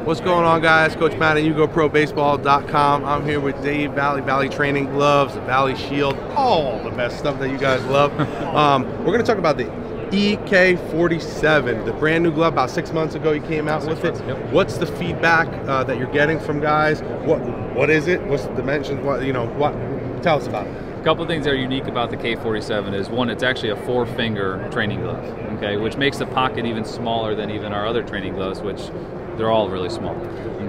What's going on, guys? Coach Matt at YouGoProBaseball.com. I'm here with Dave, Valle Training Gloves, Valle Shield, all the best stuff that you guys love. We're going to talk about the EK47, the brand new glove. About 6 months ago you came out with it. Yep. What's the feedback that you're getting from guys? What is it? What's the dimensions? Tell us about it. A couple of things that are unique about the K47 is, one, it's actually a 4-finger training glove, okay, which makes the pocket even smaller than even our other training gloves, which they're all really small,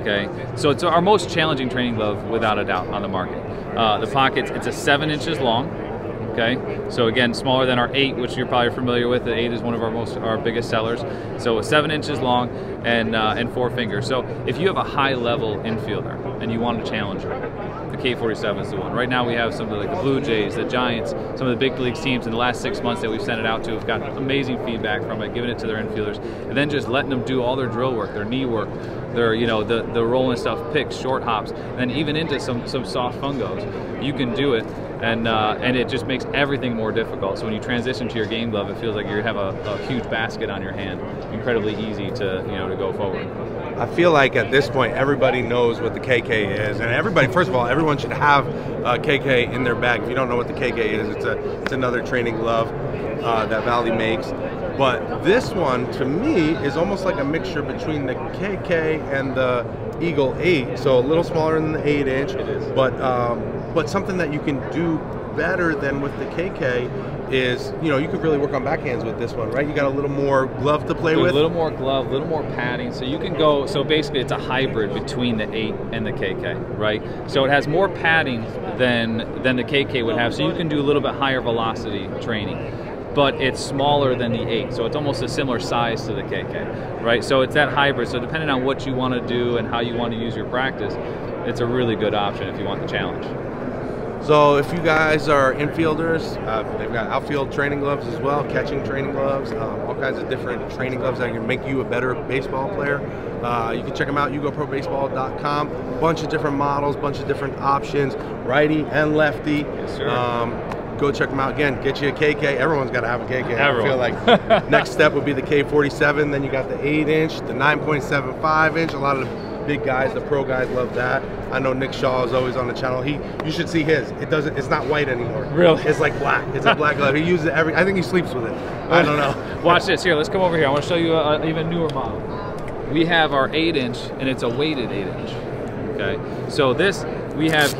okay? So it's our most challenging training glove, without a doubt, on the market. The pocket, it's a 7 inches long, okay? So again, smaller than our 8, which you're probably familiar with. The 8 is one of our biggest sellers. So 7 inches long and 4 fingers. So if you have a high-level infielder and you want to challenge her, the K47 is the one. Right now we have some of the Blue Jays, the Giants, some of the big league teams in the last 6 months that we've sent it out to have gotten amazing feedback from it, giving it to their infielders, and then just letting them do all their drill work, their knee work, their the rolling stuff, picks, short hops, and then even into some soft fungos. You can do it, and it just makes everything more difficult. So when you transition to your game glove, it feels like you have a huge basket on your hand, incredibly easy to go forward. I feel like at this point everybody knows what the KK is, and everybody, first of all, everyone should have a KK in their bag. If you don't know what the KK is, it's another training glove that Valle makes. But this one, to me, is almost like a mixture between the KK and the Eagle 8, so a little smaller than the 8-inch. It is. But something that you can do better than with the KK is, you could really work on backhands with this one, right? You got a little more glove to play with. A little more glove, a little more padding. So you can go, so basically it's a hybrid between the 8 and the KK, right? So it has more padding than the KK would have. So you can do a little bit higher velocity training, but it's smaller than the 8. So it's almost a similar size to the KK, right? So it's that hybrid. So depending on what you want to do and how you want to use your practice, it's a really good option if you want the challenge. So if you guys are infielders, they've got outfield training gloves as well, catching training gloves, all kinds of different training gloves that can make you a better baseball player. You can check them out, YouGoProBaseball.com. Bunch of different models, bunch of different options, righty and lefty. Yes, sir. Go check them out. Again, get you a KK. Everyone's got to have a KK. Everyone. I feel like next step would be the K47. Then you got the 8-inch, the 9.75-inch. A lot of the big guys, the pro guys, love that. I know Nick Shaw is always on the channel. You should see his. It's not white anymore. Really? It's like black. It's a black glove. He uses it I think he sleeps with it. I don't know. Watch this. Here, let's come over here. I want to show you an even newer model. We have our 8-inch, and it's a weighted 8-inch. Okay. So this, we have,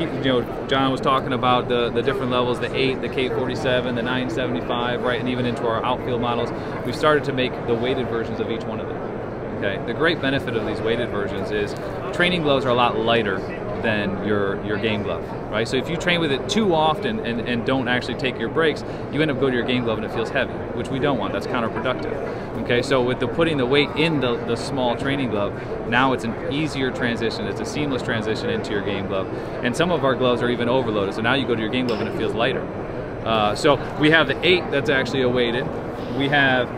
John was talking about the different levels, the 8, the K47, the 975, right, and even into our outfield models. We've started to make the weighted versions of each one of them. Okay. The great benefit of these weighted versions is training gloves are a lot lighter than your game glove, right? So if you train with it too often and don't actually take your breaks, you end up going to your game glove and it feels heavy, which we don't want. That's counterproductive. Okay, so with putting the weight in the small training glove, now it's an easier transition. It's a seamless transition into your game glove. And some of our gloves are even overloaded. So now you go to your game glove and it feels lighter. So we have the 8 that's actually a weighted. We have,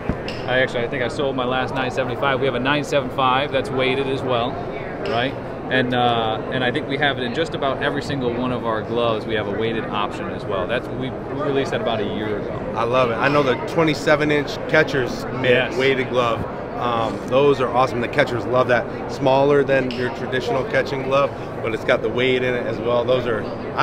I think I sold my last 975. We have a 975 that's weighted as well, right? And I think we have it in just about every single one of our gloves. We have a weighted option as well. We released that about a year ago. I love it. I know the 27-inch catcher's mitt weighted glove. Those are awesome. The catchers love that. Smaller than your traditional catching glove, but it's got the weight in it as well. I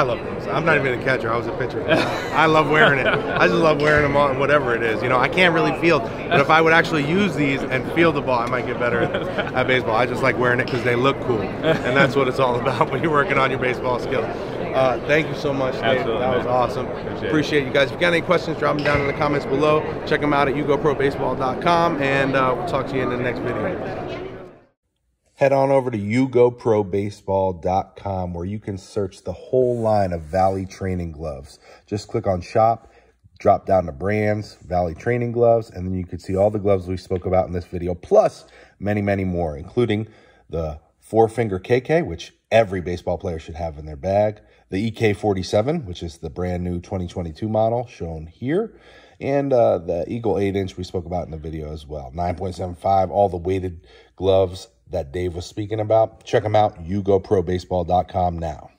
love those. I'm not even a catcher. I was a pitcher. I love wearing it. I just love wearing them on whatever it is. I can't really field, but if I would actually use these and field the ball, I might get better at baseball. I just like wearing it because they look cool, and that's what it's all about when you're working on your baseball skills. Thank you so much, Dave. Absolutely, that was awesome. Appreciate you guys. If you got any questions, drop them down in the comments below. Check them out at YouGoProBaseball.com, and we'll talk to you in the next video. Head on over to YouGoProBaseball.com, where you can search the whole line of Valle Training Gloves. Just click on Shop, drop down to Brands, Valle Training Gloves, and then you can see all the gloves we spoke about in this video, plus many, many more, including the 4-finger KK, which every baseball player should have in their bag, the EK47, which is the brand new 2022 model shown here, and the Eagle 8-inch we spoke about in the video as well. 9.75, all the weighted gloves that Dave was speaking about. Check them out, YouGoProBaseball.com now.